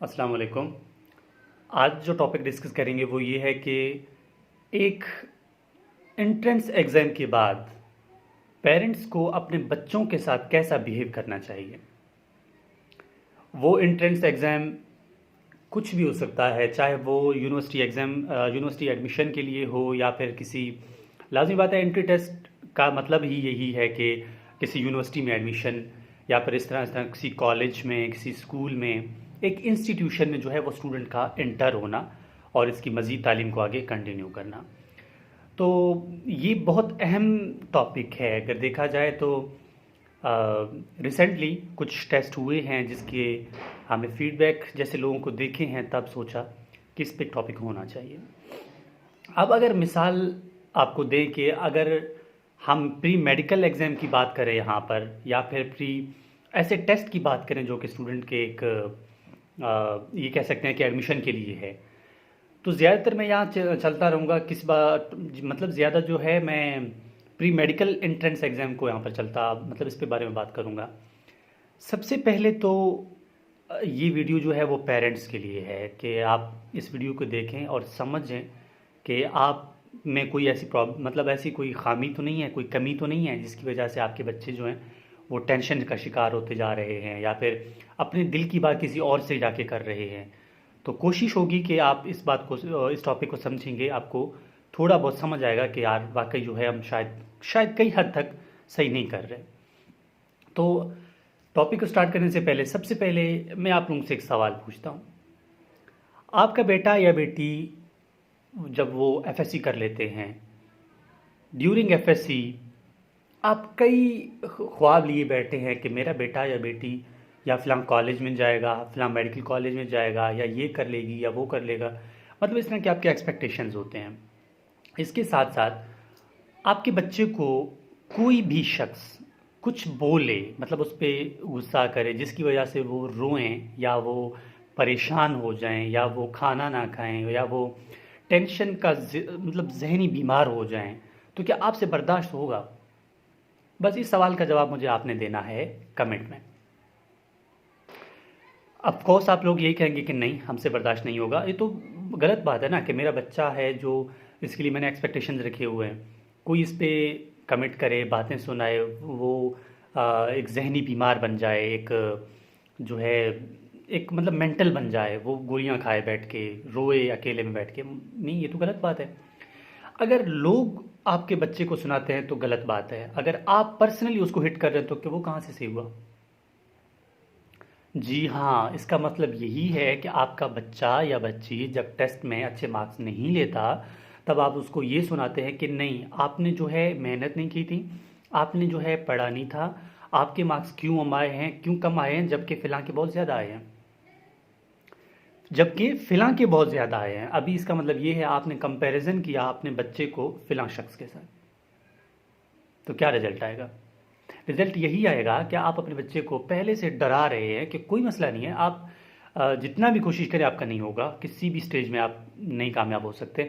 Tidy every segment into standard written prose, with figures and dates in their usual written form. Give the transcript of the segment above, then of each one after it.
अस्सलाम वालेकुम। आज जो टॉपिक डिस्कस करेंगे वो ये है कि एक एंट्रेंस एग्ज़ाम के बाद पेरेंट्स को अपने बच्चों के साथ कैसा बिहेव करना चाहिए। वो एंट्रेंस एग्ज़ाम कुछ भी हो सकता है, चाहे वो यूनिवर्सिटी एग्ज़ाम यूनिवर्सिटी एडमिशन के लिए हो या फिर किसी लाज़मी बात है। एंट्री टेस्ट का मतलब ही यही है कि किसी यूनिवर्सिटी में एडमिशन या फिर इस तरह किसी कॉलेज में, किसी स्कूल में, एक इंस्टीट्यूशन में जो है वो स्टूडेंट का एंटर होना और इसकी मज़ीद तालीम को आगे कंटिन्यू करना। तो ये बहुत अहम टॉपिक है। अगर देखा जाए तो रिसेंटली कुछ टेस्ट हुए हैं जिसके हमने फीडबैक जैसे लोगों को देखे हैं, तब सोचा कि इस पे टॉपिक होना चाहिए। अब अगर मिसाल आपको दें कि अगर हम प्री मेडिकल एग्ज़ाम की बात करें यहाँ पर, या फिर प्री ऐसे टेस्ट की बात करें जो कि स्टूडेंट के एक ये कह सकते हैं कि एडमिशन के लिए है, तो ज़्यादातर मैं यहाँ चलता रहूँगा किस बात, मतलब ज़्यादा जो है मैं प्री मेडिकल एंट्रेंस एग्ज़ाम को यहाँ पर चलता, मतलब इस पे बारे में बात करूँगा। सबसे पहले तो ये वीडियो जो है वो पेरेंट्स के लिए है कि आप इस वीडियो को देखें और समझें कि आप में कोई ऐसी प्रॉब्लम, मतलब ऐसी कोई खामी तो नहीं है, कोई कमी तो नहीं है जिसकी वजह से आपके बच्चे जो हैं वो टेंशन का शिकार होते जा रहे हैं या फिर अपने दिल की बात किसी और से जाके कर रहे हैं। तो कोशिश होगी कि आप इस बात को, इस टॉपिक को समझेंगे, आपको थोड़ा बहुत समझ आएगा कि यार वाकई जो है हम शायद कई हद तक सही नहीं कर रहे। तो टॉपिक को स्टार्ट करने से पहले सबसे पहले मैं आप लोगों से एक सवाल पूछता हूँ। आपका बेटा या बेटी जब वो एफएससी कर लेते हैं, ड्यूरिंग एफएससी आप कई ख्वाब लिए बैठे हैं कि मेरा बेटा या बेटी या फ़लाँ कॉलेज में जाएगा, फ़लाँ मेडिकल कॉलेज में जाएगा, या ये कर लेगी या वो कर लेगा, मतलब इस तरह के आपके एक्सपेक्टेशंस होते हैं। इसके साथ साथ आपके बच्चे को कोई भी शख्स कुछ बोले, मतलब उस पर गुस्सा करे जिसकी वजह से वो रोएं या वो परेशान हो जाएं या वो खाना ना खाएं या वो टेंशन का मतलब जहनी बीमार हो जाएं, तो क्या आपसे बर्दाश्त होगा? बस इस सवाल का जवाब मुझे आपने देना है कमेंट में। ऑफ कोर्स आप लोग यही कहेंगे कि नहीं, हमसे बर्दाश्त नहीं होगा। ये तो गलत बात है ना कि मेरा बच्चा है जो, इसके लिए मैंने एक्सपेक्टेशंस रखे हुए हैं, कोई इस पे कमेंट करे, बातें सुनाए, वो एक जहनी बीमार बन जाए, एक जो है एक मतलब मेंटल बन जाए, वो गोलियां खाए बैठ के, रोए अकेले में बैठ के। नहीं, ये तो गलत बात है। अगर लोग आपके बच्चे को सुनाते हैं तो गलत बात है, अगर आप पर्सनली उसको हिट कर रहे हैं तो कि वो कहाँ से सही हुआ? जी हाँ, इसका मतलब यही है कि आपका बच्चा या बच्ची जब टेस्ट में अच्छे मार्क्स नहीं लेता, तब आप उसको ये सुनाते हैं कि नहीं, आपने जो है मेहनत नहीं की थी, आपने जो है पढ़ा नहीं था, आपके मार्क्स क्यों कम आए हैं, क्यों कम आए हैं, जबकि फ़िलहाल के बहुत ज़्यादा आए हैं, जबकि फ़िलहाल के बहुत ज़्यादा आए हैं। अभी इसका मतलब ये है आपने कंपैरिजन किया अपने बच्चे को फ़िलहाल शख्स के साथ, तो क्या रिजल्ट आएगा? रिजल्ट यही आएगा कि आप अपने बच्चे को पहले से डरा रहे हैं कि कोई मसला नहीं है, आप जितना भी कोशिश करें आपका नहीं होगा, किसी भी स्टेज में आप नहीं कामयाब हो सकते,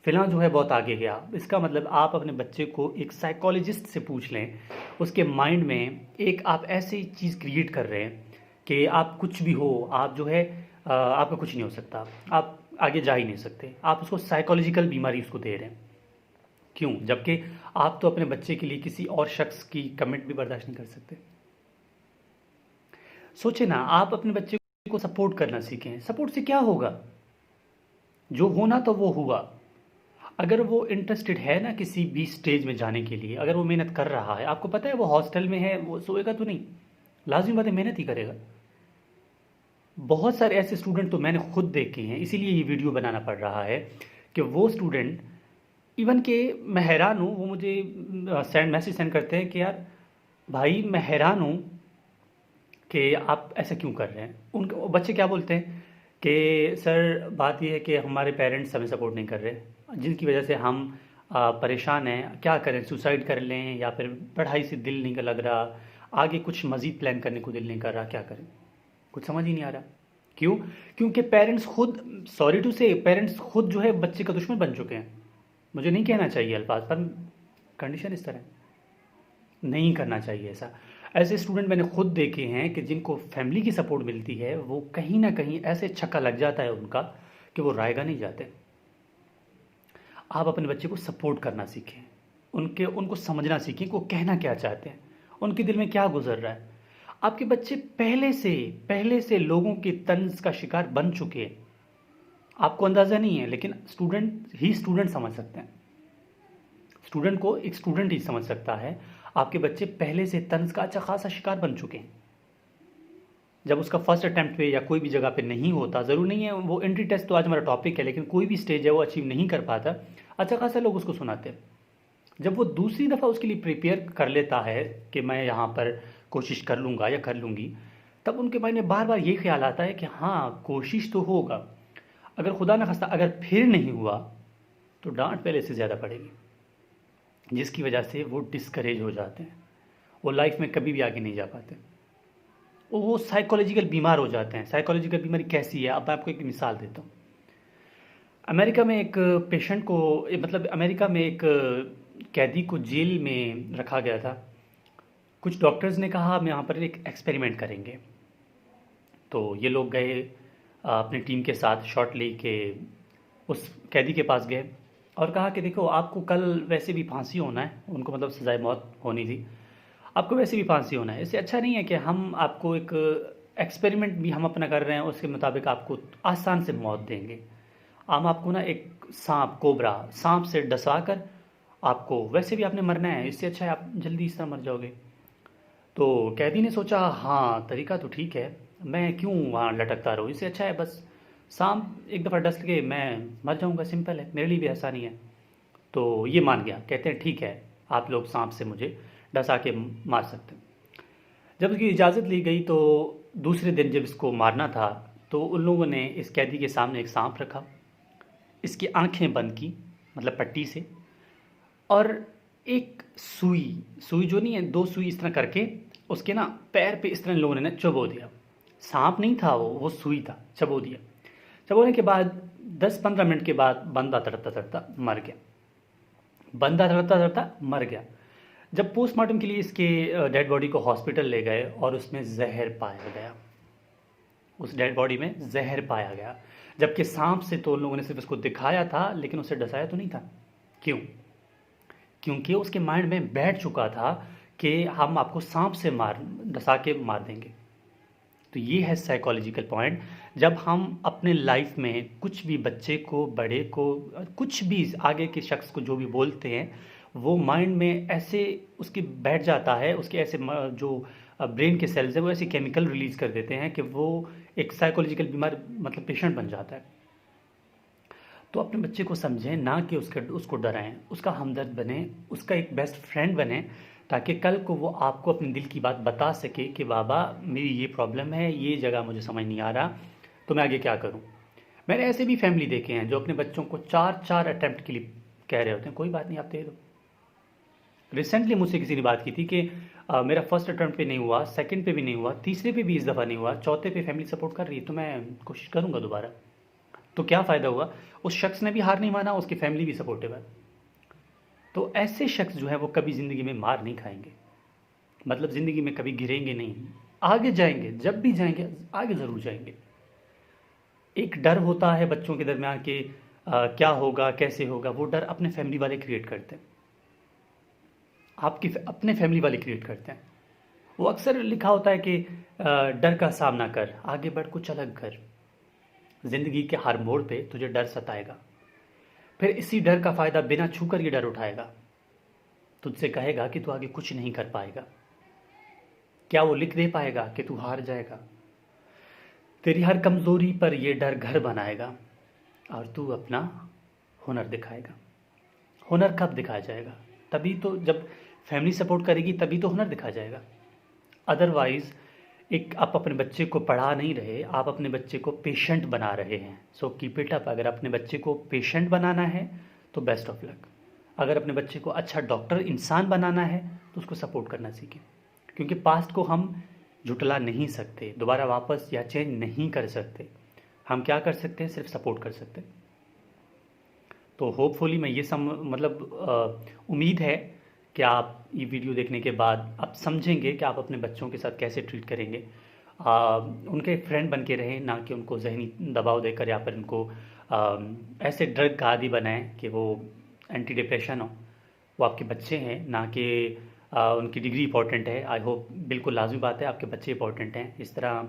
फ़िलहाल जो है बहुत आगे गया। इसका मतलब आप अपने बच्चे को एक साइकोलॉजिस्ट से पूछ लें, उसके माइंड में एक आप ऐसी चीज़ क्रिएट कर रहे हैं कि आप कुछ भी हो, आप जो है आपका कुछ नहीं हो सकता, आप आगे जा ही नहीं सकते। आप उसको साइकोलॉजिकल बीमारी उसको दे रहे हैं। क्यों? जबकि आप तो अपने बच्चे के लिए किसी और शख्स की कमेंट भी बर्दाश्त नहीं कर सकते। सोचे ना, आप अपने बच्चे को सपोर्ट करना सीखें। सपोर्ट से क्या होगा? जो होना तो वो हुआ। अगर वो इंटरेस्टेड है ना किसी भी स्टेज में जाने के लिए, अगर वो मेहनत कर रहा है, आपको पता है वो हॉस्टल में है, वो सोएगा तो नहीं, लाजिमी बात है मेहनत ही करेगा। बहुत सारे ऐसे स्टूडेंट तो मैंने खुद देखे हैं, इसीलिए ये वीडियो बनाना पड़ रहा है कि वो स्टूडेंट इवन के, मैं हैरान हूँ, वो मुझे मैसेज सेंड करते हैं कि यार भाई मैं हैरान हूँ कि आप ऐसा क्यों कर रहे हैं। उनके बच्चे क्या बोलते हैं कि सर बात यह है कि हमारे पेरेंट्स हमें सपोर्ट नहीं कर रहे, जिसकी वजह से हम परेशान हैं, क्या करें, सुसाइड कर लें या फिर पढ़ाई से दिल नहीं लग रहा, आगे कुछ मज़ीद प्लान करने को दिल नहीं कर रहा, क्या करें, कुछ समझ ही नहीं आ रहा। क्यों? क्योंकि पेरेंट्स खुद, सॉरी टू से, पेरेंट्स खुद जो है बच्चे का दुश्मन बन चुके हैं। मुझे नहीं कहना चाहिए अल्फाज, पर कंडीशन इस तरह है, नहीं करना चाहिए ऐसा। ऐसे स्टूडेंट मैंने खुद देखे हैं कि जिनको फैमिली की सपोर्ट मिलती है वो कहीं ना कहीं ऐसे छक्का लग जाता है उनका कि वो रायगा नहीं जाते। आप अपने बच्चे को सपोर्ट करना सीखें, उनको समझना सीखें कि वो कहना क्या चाहते हैं, उनके दिल में क्या गुजर रहा है। आपके बच्चे पहले से लोगों के तंज का शिकार बन चुके हैं, आपको अंदाज़ा नहीं है, लेकिन स्टूडेंट समझ सकते हैं। स्टूडेंट को एक स्टूडेंट ही समझ सकता है। आपके बच्चे पहले से तंज का अच्छा खासा शिकार बन चुके हैं। जब उसका फर्स्ट अटेम्प्ट पे या कोई भी जगह पे नहीं होता, ज़रूर नहीं है वो एंट्री टेस्ट तो आज हमारा टॉपिक है, लेकिन कोई भी स्टेज है वो अचीव नहीं कर पाता, अच्छा खासा लोग उसको सुनाते हैं। जब वो दूसरी दफ़ा उसके लिए प्रिपेयर कर लेता है कि मैं यहाँ पर कोशिश कर लूँगा या कर लूँगी, तब उनके माइंड में बार बार ये ख्याल आता है कि हाँ कोशिश तो होगा, अगर खुदा न खास्ता अगर फिर नहीं हुआ तो डांट पहले से ज़्यादा पड़ेगी, जिसकी वजह से वो डिस्करेज हो जाते हैं, वो लाइफ में कभी भी आगे नहीं जा पाते, वो साइकोलॉजिकल बीमार हो जाते हैं। साइकोलॉजिकल बीमारी कैसी है, अब मैं आपको एक मिसाल देता हूँ। अमेरिका में एक पेशेंट को मतलब अमेरिका में एक कैदी को जेल में रखा गया था। कुछ डॉक्टर्स ने कहा हम यहाँ पर एक एक्सपेरिमेंट करेंगे, तो ये लोग गए अपनी टीम के साथ शॉट ले के उस कैदी के पास गए और कहा कि देखो आपको कल वैसे भी फांसी होना है, उनको मतलब सजाए मौत होनी थी, आपको वैसे भी फांसी होना है, इससे अच्छा नहीं है कि हम आपको एक एक्सपेरिमेंट भी हम अपना कर रहे हैं, उसके मुताबिक आपको आसान से मौत देंगे। हम आपको ना एक सांप से डसा कर आपको, वैसे भी आपने मरना है, इससे अच्छा है आप जल्दी इस तरह मर जाओगे। तो कैदी ने सोचा हाँ तरीका तो ठीक है, मैं क्यों वहाँ लटकता रहूँ, इससे अच्छा है बस सांप एक दफ़ा डस के मैं मर जाऊँगा, सिंपल है, मेरे लिए भी आसानी है। तो ये मान गया, कहते हैं ठीक है आप लोग सांप से मुझे डसा के मार सकते हैं। जब उसकी इजाज़त ली गई तो दूसरे दिन जब इसको मारना था तो उन लोगों ने इस कैदी के सामने एक सांप रखा, इसकी आंखें बंद की मतलब पट्टी से, और एक सुई जो नहीं है, दो सुई इस तरह करके उसके ना पैर पे इस तरह लोगों ने ना चबो दिया। सांप नहीं था वो सुई था, चबो दिया। चबोने के बाद 10-15 मिनट के बाद बंदा तड़पता तड़पता मर गया, बंदा तड़पता तड़पता मर गया। जब पोस्टमार्टम के लिए इसके डेड बॉडी को हॉस्पिटल ले गए और उसमें जहर पाया गया, उस डेड बॉडी में जहर पाया गया, जबकि सांप से तो लोगों ने सिर्फ उसको दिखाया था लेकिन उसे डसाया तो नहीं था। क्यों? क्योंकि उसके माइंड में बैठ चुका था कि हम आपको सांप से डसा के मार देंगे। तो ये है साइकोलॉजिकल पॉइंट। जब हम अपने लाइफ में कुछ भी बच्चे को, बड़े को, कुछ भी आगे के शख्स को जो भी बोलते हैं, वो माइंड में ऐसे उसके बैठ जाता है, उसके ऐसे जो ब्रेन के सेल्स है वो ऐसे केमिकल रिलीज कर देते हैं कि वो एक साइकोलॉजिकल बीमार मतलब पेशेंट बन जाता है। तो अपने बच्चे को समझें, ना कि उसको डराएं, उसका हमदर्द बने, उसका एक बेस्ट फ्रेंड बने, ताकि कल को वो आपको अपने दिल की बात बता सके कि बाबा मेरी ये प्रॉब्लम है, ये जगह मुझे समझ नहीं आ रहा, तो मैं आगे क्या करूं। मैंने ऐसे भी फैमिली देखे हैं जो अपने बच्चों को 4-4 अटैम्प्ट के लिए कह रहे होते हैं, कोई बात नहीं आप दे दो। रिसेंटली मुझसे किसी ने बात की थी कि मेरा फर्स्ट अटैम्प्ट पे नहीं हुआ, सेकंड पे भी नहीं हुआ, तीसरे पे भी इस दफ़ा नहीं हुआ, चौथे पे फैमिली सपोर्ट कर रही है, तो मैं कोशिश करूँगा दोबारा। तो क्या फ़ायदा हुआ, उस शख्स ने भी हार नहीं माना, उसकी फैमिली भी सपोर्टिव है। तो ऐसे शख्स जो है वो कभी ज़िंदगी में मार नहीं खाएंगे, मतलब ज़िंदगी में कभी गिरेंगे नहीं, आगे जाएंगे, जब भी जाएंगे आगे ज़रूर जाएंगे। एक डर होता है बच्चों के दरमियान कि क्या होगा कैसे होगा, वो डर अपने फैमिली वाले क्रिएट करते हैं, आपके अपने फैमिली वाले क्रिएट करते हैं। वो अक्सर लिखा होता है कि डर का सामना कर, आगे बढ़, कुछ अलग कर। ज़िंदगी के हर मोड़ पे तुझे डर सताएगा, फिर इसी डर का फ़ायदा बिना छूकर ये डर उठाएगा, तुझसे कहेगा कि तू आगे कुछ नहीं कर पाएगा। क्या वो लिख दे पाएगा कि तू हार जाएगा? तेरी हर कमज़ोरी पर ये डर घर बनाएगा और तू अपना हुनर दिखाएगा। हुनर कब दिखाया जाएगा? तभी तो जब फैमिली सपोर्ट करेगी, तभी तो हुनर दिखाया जाएगा। अदरवाइज़ एक आप अपने बच्चे को पढ़ा नहीं रहे, आप अपने बच्चे को पेशेंट बना रहे हैं। So keep it up. अगर अपने बच्चे को पेशेंट बनाना है तो बेस्ट ऑफ लक। अगर अपने बच्चे को अच्छा डॉक्टर, इंसान बनाना है तो उसको सपोर्ट करना सीखें, क्योंकि पास्ट को हम झुटला नहीं सकते, दोबारा वापस या चेंज नहीं कर सकते। हम क्या कर सकते हैं? सिर्फ सपोर्ट कर सकते हैं। तो होपफुली मैं ये मतलब उम्मीद है क्या आप ये वीडियो देखने के बाद आप समझेंगे कि आप अपने बच्चों के साथ कैसे ट्रीट करेंगे। उनके फ्रेंड बन के रहें, ना कि उनको ज़हनी दबाव देकर या फिर उनको ऐसे ड्रग का आदी बनाएं कि वो एंटी डिप्रेशन हो। वो आपके बच्चे हैं, ना कि उनकी डिग्री इंपॉर्टेंट है। आई होप, बिल्कुल लाजमी बात है, आपके बच्चे इंपॉर्टेंट हैं। इस तरह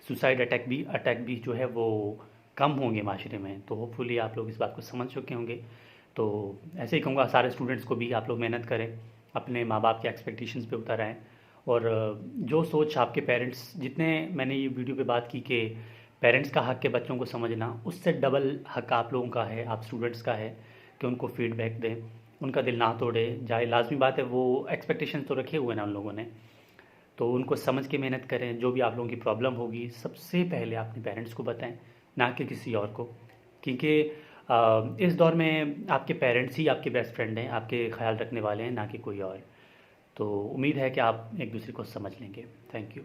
सुसाइड अटैक भी जो है वो कम होंगे माशरे में। तो होपफुली आप लोग इस बात को समझ चुके होंगे। तो ऐसे ही कहूँगा सारे स्टूडेंट्स को भी, आप लोग मेहनत करें, अपने माँ बाप के एक्सपेक्टेशंस पे उतर आएँ। और जो सोच आपके पेरेंट्स, जितने मैंने ये वीडियो पे बात की कि पेरेंट्स का हक है बच्चों को समझना, उससे डबल हक आप लोगों का है, आप स्टूडेंट्स का है कि उनको फीडबैक दें, उनका दिल ना तोड़े। जाए लाजमी बात है, वो एक्सपेक्टेशन तो रखे हुए ना उन लोगों ने, तो उनको समझ के मेहनत करें। जो भी आप लोगों की प्रॉब्लम होगी सबसे पहले अपने पेरेंट्स को बताएं, ना कि किसी और को, क्योंकि इस दौर में आपके पेरेंट्स ही आपके बेस्ट फ्रेंड हैं, आपके ख्याल रखने वाले हैं, ना कि कोई और। तो उम्मीद है कि आप एक दूसरे को समझ लेंगे। Thank you.